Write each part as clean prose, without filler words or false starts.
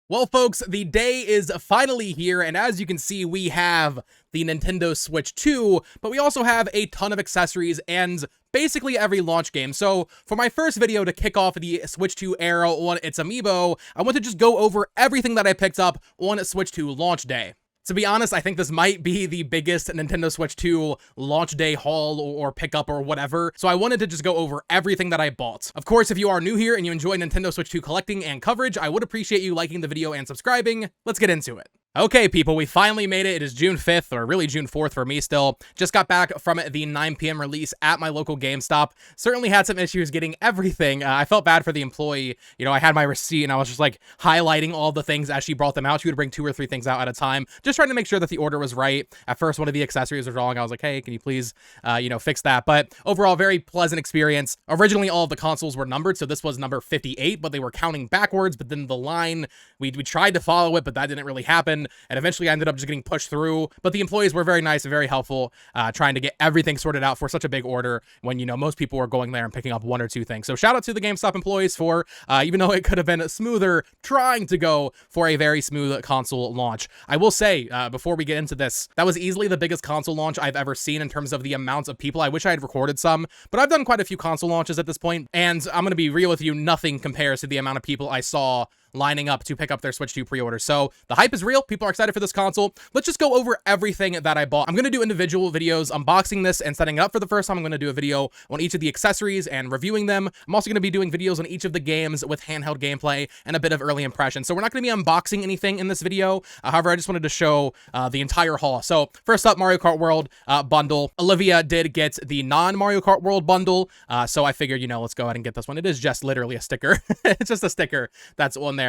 Well, folks, the day is finally here, and as you can see, we have the Nintendo Switch 2, but we also have a ton of accessories and basically every launch game. So for my first video to kick off the Switch 2 era on Its-A-Mii, I want to just go over everything that I picked up on Switch 2 launch day. To be honest, I think this might be the biggest Nintendo Switch 2 launch day haul or pickup or whatever, so I wanted to just go over everything that I bought. Of course, if you are new here and you enjoy Nintendo Switch 2 collecting and coverage, I would appreciate you liking the video and subscribing. Let's get into it. Okay, people, we finally made it. It is June 5th, or really June 4th for me still. Just got back from the 9 p.m. release at my local GameStop. Certainly had some issues getting everything. I felt bad for the employee. You know, I had my receipt and I was just like highlighting all the things as she brought them out. She would bring 2 or 3 things out at a time, just trying to make sure that the order was right. At first, one of the accessories was wrong. I was like, hey, can you please, fix that? But overall, very pleasant experience. Originally, all of the consoles were numbered, so this was number 58, but they were counting backwards. But then the line, we tried to follow it, but that didn't really happen. And eventually I ended up just getting pushed through, but the employees were very nice and very helpful, trying to get everything sorted out for such a big order when, most people were going there and picking up 1 or 2 things. So shout out to the GameStop employees for, even though it could have been smoother, trying to go for a very smooth console launch. I will say, before we get into this, that was easily the biggest console launch I've ever seen in terms of the amount of people. I wish I had recorded some, but I've done quite a few console launches at this point, and I'm going to be real with you, nothing compares to the amount of people I saw lining up to pick up their Switch 2 pre-order. So the hype is real. People are excited for this console. Let's just go over everything that I bought. I'm going to do individual videos unboxing this and setting it up for the first time. I'm going to do a video on each of the accessories and reviewing them. I'm also going to be doing videos on each of the games with handheld gameplay and a bit of early impressions. So we're not going to be unboxing anything in this video. However, I just wanted to show the entire haul. So first up, Mario Kart World bundle. Olivia did get the non-Mario Kart World bundle. So I figured, let's go ahead and get this one. It is just literally a sticker. It's just a sticker that's on there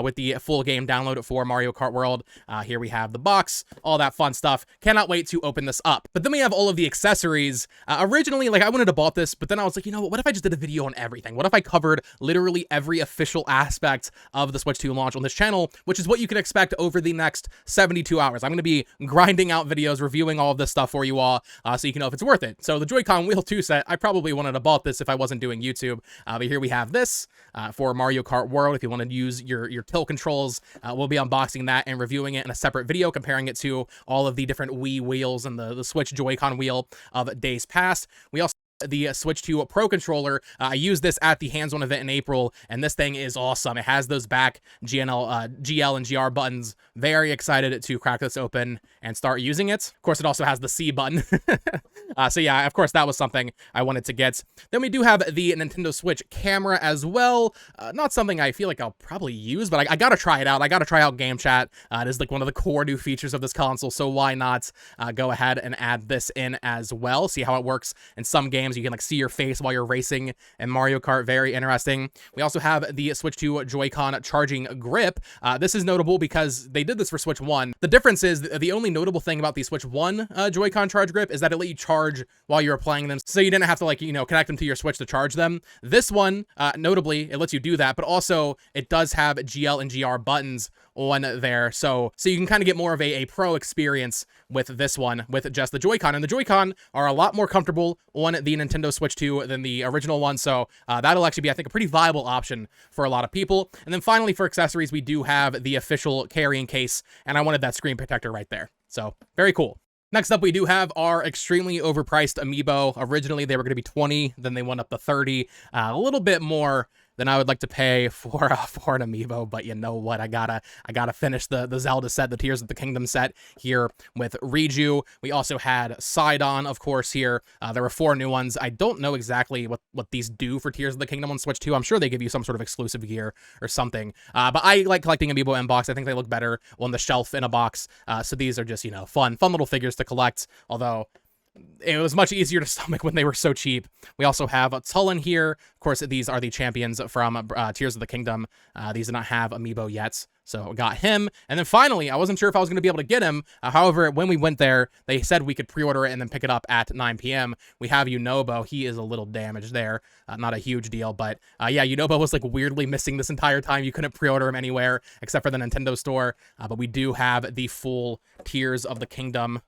with the full game download for Mario Kart World. Here we have the box, all that fun stuff. Cannot wait to open this up. But then we have all of the accessories. Originally, I wanted to bought this, but then I was like, what if I just did a video on everything? What if I covered literally every official aspect of the Switch 2 launch on this channel, which is what you can expect over the next 72 hours. I'm going to be grinding out videos, reviewing all of this stuff for you all, so you can know if it's worth it. So the Joy-Con Wheel 2 set, I probably wanted to bought this if I wasn't doing YouTube. But here we have this for Mario Kart World. If you want to use your tilt controls, we'll be unboxing that and reviewing it in a separate video, comparing it to all of the different Wii wheels and the Switch Joy-Con wheel of days past. We also the Switch 2 Pro controller. I used this at the hands-on event in April, and this thing is awesome. It has those back GL and GR buttons. Very excited to crack this open and start using it. Of course, it also has the C button. So yeah, of course, that was something I wanted to get. Then we do have the Nintendo Switch camera as well. Not something I feel like I'll probably use, but I gotta try it out. I gotta try out Game Chat. It is one of the core new features of this console, so why not go ahead and add this in as well, see how it works in some games. You can see your face while you're racing in Mario Kart. Very interesting. We also have the Switch 2 Joy-Con charging grip. This is notable because they did this for Switch 1. The difference is the only notable thing about the Switch 1 Joy-Con charge grip is that it let you charge while you were playing them, so you didn't have to connect them to your Switch to charge them. This one, notably, it lets you do that, but also it does have GL and GR buttons on there, so you can kind of get more of a pro experience with this one with just the Joy-Con, and the Joy-Con are a lot more comfortable on the Nintendo Switch 2 than the original one, so that'll actually be, I think, a pretty viable option for a lot of people. And then finally, for accessories, we do have the official carrying case, and I wanted that screen protector right there, so very cool. Next up, we do have our extremely overpriced amiibo. Originally, they were going to be 20, then they went up to 30, a little bit more than I would like to pay for an amiibo, but you know what? I gotta finish the Zelda set, the Tears of the Kingdom set here with Riju. We also had Sidon, of course, here. There were 4 new ones. I don't know exactly what these do for Tears of the Kingdom on Switch 2. I'm sure they give you some sort of exclusive gear or something. But I like collecting amiibo in box. I think they look better on the shelf in a box. So these are just, fun little figures to collect, although it was much easier to stomach when they were so cheap. We also have Tulin here. Of course, these are the champions from Tears of the Kingdom. These do not have amiibo yet, so we got him. And then finally, I wasn't sure if I was going to be able to get him. However, when we went there, they said we could pre-order it and then pick it up at 9 p.m. We have Yunobo. He is a little damaged there. Not a huge deal, but yeah, Yunobo was weirdly missing this entire time. You couldn't pre-order him anywhere except for the Nintendo store. But we do have the full Tears of the Kingdom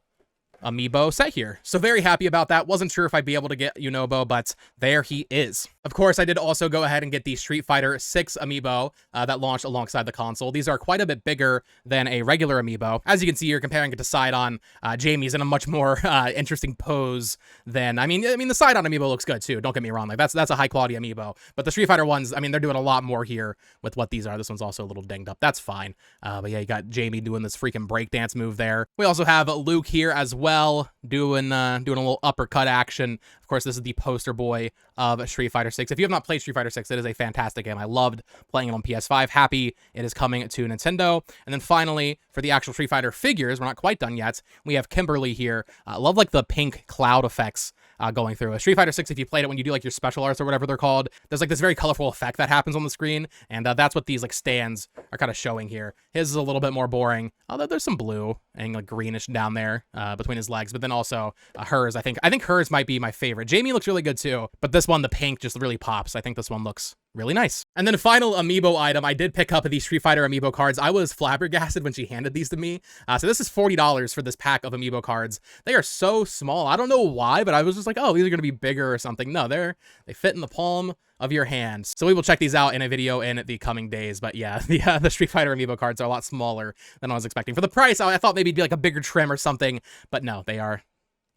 amiibo set here. So very happy about that. Wasn't sure if I'd be able to get Yunobo, but there he is. Of course, I did also go ahead and get the Street Fighter 6 amiibo that launched alongside the console. These are quite a bit bigger than a regular amiibo. As you can see, you're comparing it to Sidon. Jamie's in a much more interesting pose than, I mean, the Sidon amiibo looks good too. Don't get me wrong. Like that's a high quality amiibo, but the Street Fighter ones, I mean, they're doing a lot more here with what these are. This one's also a little dinged up. That's fine. But yeah, you got Jamie doing this freaking breakdance move there. We also have Luke here as well, doing a little uppercut action. Of course, this is the poster boy of Street Fighter 6. If you have not played Street Fighter 6, it is a fantastic game. I loved playing it on PS5. Happy it is coming to Nintendo. And then finally, for the actual Street Fighter figures, we're not quite done yet. We have Kimberly here. Love like the pink cloud effects going through. Street Fighter 6, if you played it, when you do like your special arts or whatever they're called, there's like this very colorful effect that happens on the screen, and that's what these like stands are kind of showing here. His is a little bit more boring, although there's some blue and like greenish down there between his legs, but then also hers, I think hers might be my favorite. Jamie looks really good too, but this one, the pink just really pops. I think this one looks really nice. And then final amiibo item, I did pick up these Street Fighter amiibo cards. I was flabbergasted when she handed these to me. So this is $40 for this pack of amiibo cards. They are so small. I don't know why, but I was just like, oh, these are going to be bigger or something. No, they fit in the palm of your hand. So we will check these out in a video in the coming days. But yeah, the Street Fighter amiibo cards are a lot smaller than I was expecting. For the price, I thought maybe it'd be like a bigger trim or something, but no, they're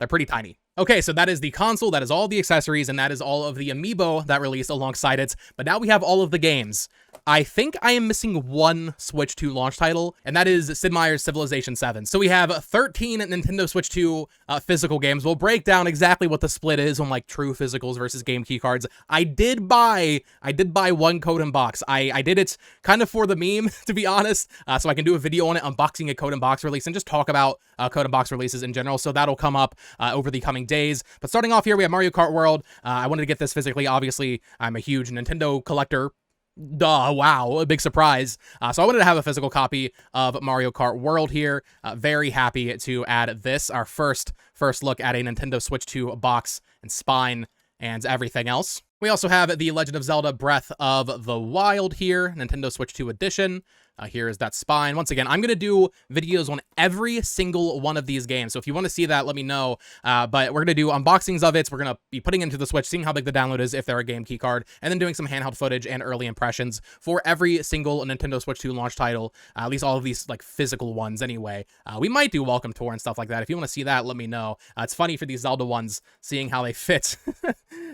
pretty tiny. Okay, so that is the console, that is all the accessories, and that is all of the amiibo that released alongside it. But now we have all of the games. I think I am missing one Switch 2 launch title, and that is Sid Meier's Civilization 7. So we have 13 Nintendo Switch 2 physical games. We'll break down exactly what the split is on like true physicals versus game key cards. I did buy one code and box. I did it kind of for the meme, to be honest, so I can do a video on it, unboxing a code and box release, and just talk about code and box releases in general. So that'll come up over the coming days. But starting off here, we have Mario Kart World. I wanted to get this physically. Obviously, I'm a huge Nintendo collector. Duh, wow, a big surprise. So I wanted to have a physical copy of Mario Kart World here. Very happy to add this, our first look at a Nintendo Switch 2 box and spine and everything else. We also have The Legend of Zelda Breath of the Wild here, Nintendo Switch 2 edition. Here is that spine. Once again, I'm going to do videos on every single one of these games. So if you want to see that, let me know. But we're going to do unboxings of it. We're going to be putting it into the Switch, seeing how big the download is if they're a game key card, and then doing some handheld footage and early impressions for every single Nintendo Switch 2 launch title, at least all of these like physical ones anyway. We might do Welcome Tour and stuff like that. If you want to see that, let me know. It's funny for these Zelda ones, seeing how they fit,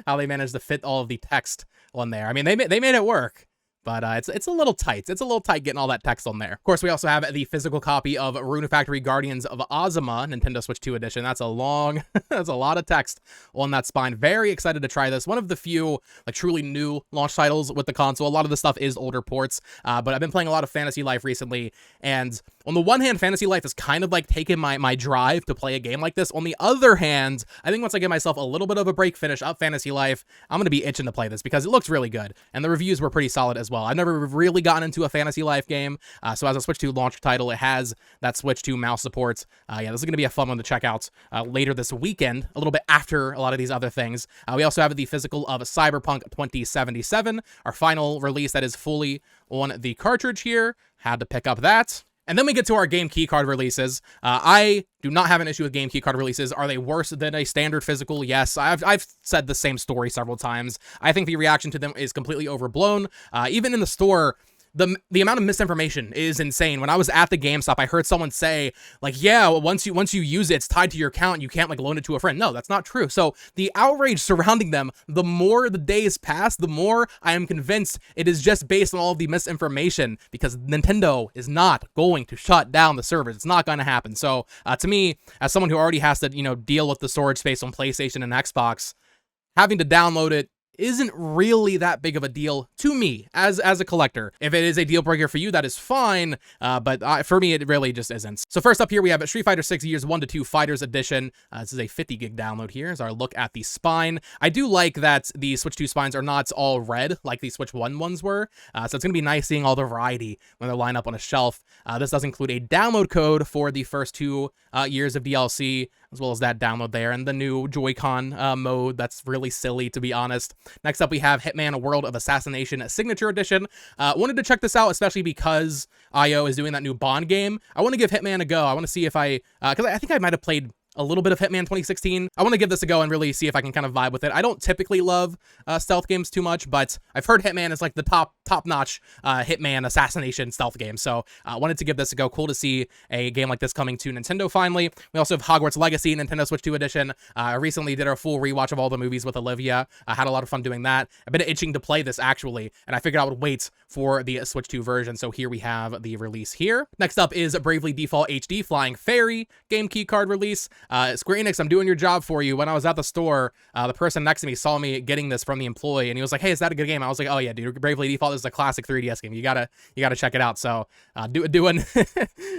how they managed to fit all of the text on there. I mean, they made it work. But it's a little tight. It's a little tight getting all that text on there. Of course, we also have the physical copy of Rune Factory Guardians of Its-A-Mii, Nintendo Switch 2 edition. That's a long, that's a lot of text on that spine. Very excited to try this. One of the few like truly new launch titles with the console. A lot of the stuff is older ports, but I've been playing a lot of Fantasy Life recently, and on the one hand, Fantasy Life has kind of like taken my drive to play a game like this. On the other hand, I think once I give myself a little bit of a break, finish up Fantasy Life, I'm going to be itching to play this because it looks really good, and the reviews were pretty solid as well. I've never really gotten into a Fantasy Life game, so as a Switch 2 launch title, it has that Switch 2 mouse support. Yeah, this is going to be a fun one to check out later this weekend, a little bit after a lot of these other things. We also have the physical of Cyberpunk 2077, our final release that is fully on the cartridge here. Had to pick up that. And then we get to our game keycard releases. I do not have an issue with game keycard releases. Are they worse than a standard physical? Yes. I've said the same story several times. I think the reaction to them is completely overblown. Even in the store, the amount of misinformation is insane. When I was at the GameStop, I heard someone say, like, yeah, once you use it, it's tied to your account. You can't, like, loan it to a friend. No, that's not true. So the outrage surrounding them, the more the days pass, the more I am convinced it is just based on all of the misinformation, because Nintendo is not going to shut down the servers. It's not going to happen. So to me, as someone who already has to, deal with the storage space on PlayStation and Xbox, having to download it isn't really that big of a deal to me as a collector. If it is a deal breaker for you, that is fine, but for me, it really just isn't. So first up here, we have Street Fighter 6 Years 1 to 2 Fighters Edition. This is a 50 gig download here as our look at the spine. I do like that the Switch 2 spines are not all red like the Switch 1 ones were, so it's going to be nice seeing all the variety when they line up on a shelf. This does include a download code for the first 2 years of DLC, as well as that download there, and the new Joy-Con mode. That's really silly, to be honest. Next up, we have Hitman World of Assassination Signature Edition. Wanted to check this out, especially because IO is doing that new Bond game. I want to give Hitman a go. I want to see if because I think I might have played a little bit of Hitman 2016. I want to give this a go and really see if I can kind of vibe with it. I don't typically love stealth games too much, but I've heard Hitman is like the top-notch Hitman assassination stealth game. So I wanted to give this a go. Cool to see a game like this coming to Nintendo finally. We also have Hogwarts Legacy, Nintendo Switch 2 edition. I recently did a full rewatch of all the movies with Olivia. I had a lot of fun doing that. I've been itching to play this actually, and I figured I would wait for the Switch 2 version. So here we have the release here. Next up is Bravely Default HD Flying Fairy game key card release. Square Enix, I'm doing your job for you. When I was at the store, the person next to me saw me getting this from the employee, and he was like, "Hey, is that a good game?" I was like, "Oh yeah, dude, Bravely Default is a classic 3DS game. You gotta check it out." So doing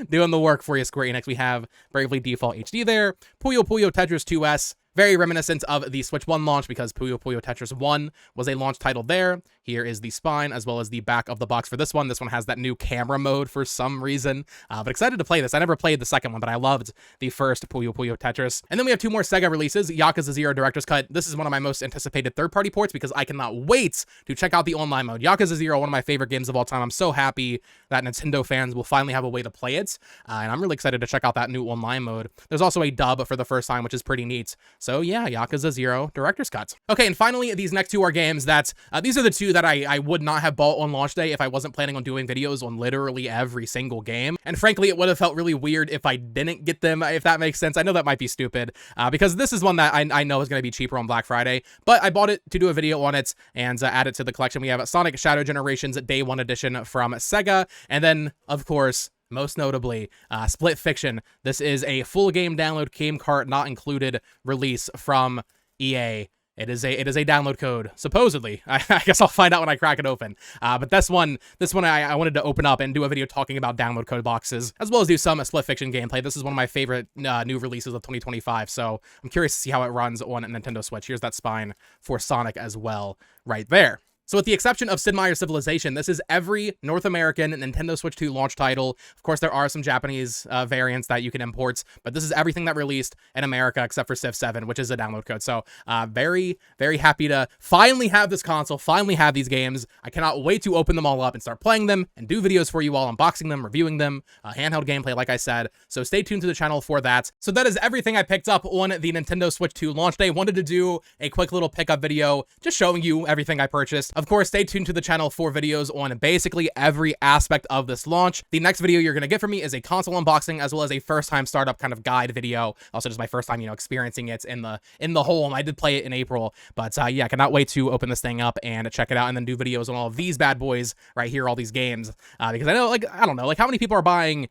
doing the work for you, Square Enix. We have Bravely Default HD there. Puyo Puyo Tetris 2S. Very reminiscent of the Switch 1 launch because Puyo Puyo Tetris 1 was a launch title there. Here is the spine as well as the back of the box for this one. This one has that new camera mode for some reason, but excited to play this. I never played the second one, but I loved the first Puyo Puyo Tetris. And then we have two more Sega releases, Yakuza 0 Director's Cut. This is one of my most anticipated third-party ports because I cannot wait to check out the online mode. Yakuza 0, one of my favorite games of all time. I'm so happy that Nintendo fans will finally have a way to play it, and I'm really excited to check out that new online mode. There's also a dub for the first time, which is pretty neat. So yeah, Yakuza 0 Director's Cut. Okay, and finally, these next two are games that, these are the two that I would not have bought on launch day if I wasn't planning on doing videos on literally every single game. And frankly, it would have felt really weird if I didn't get them, if that makes sense. I know that might be stupid, because this is one that I know is going to be cheaper on Black Friday, but I bought it to do a video on it and add it to the collection. We have Sonic Shadow Generations Day 1 Edition from Sega, and then, of course, most notably, Split Fiction. This is a full game download, game cart not included release from EA. It is a download code, supposedly. I guess I'll find out when I crack it open. But this one I wanted to open up and do a video talking about download code boxes, as well as do some Split Fiction gameplay. This is one of my favorite new releases of 2025, so I'm curious to see how it runs on a Nintendo Switch. Here's that spine for Sonic as well, right there. So with the exception of Sid Meier's Civilization, this is every North American Nintendo Switch 2 launch title. Of course, there are some Japanese variants that you can import, but this is everything that released in America except for Civ 7, which is a download code. So very, very happy to finally have this console, finally have these games. I cannot wait to open them all up and start playing them and do videos for you all, unboxing them, reviewing them, handheld gameplay, like I said. So stay tuned to the channel for that. So that is everything I picked up on the Nintendo Switch 2 launch day. Wanted to do a quick little pickup video, just showing you everything I purchased. Of course, stay tuned to the channel for videos on basically every aspect of this launch. The next video you're going to get from me is a console unboxing, as well as a first-time startup kind of guide video. Also, just my first time, experiencing it in the home. I did play it in April, but yeah, I cannot wait to open this thing up and check it out, and then do videos on all of these bad boys right here, all these games, because I know, I don't know, how many people are buying.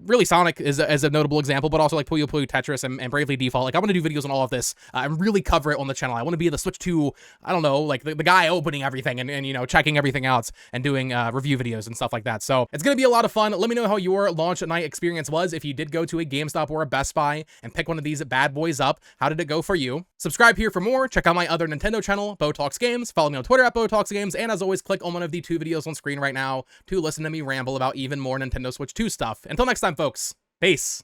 Really, Sonic is a notable example, but also like Puyo Puyo Tetris and Bravely Default. I want to do videos on all of this and really cover it on the channel. I want to be the Switch 2, I don't know, like the guy opening everything and checking everything out and doing review videos and stuff like that. So it's going to be a lot of fun. Let me know how your launch night experience was. If you did go to a GameStop or a Best Buy and pick one of these bad boys up, how did it go for you? Subscribe here for more. Check out my other Nintendo channel, Bo Talks Games. Follow me on Twitter at Bo Talks Games. And as always, click on one of the two videos on screen right now to listen to me ramble about even more Nintendo Switch 2 stuff. Until next time, folks. Peace.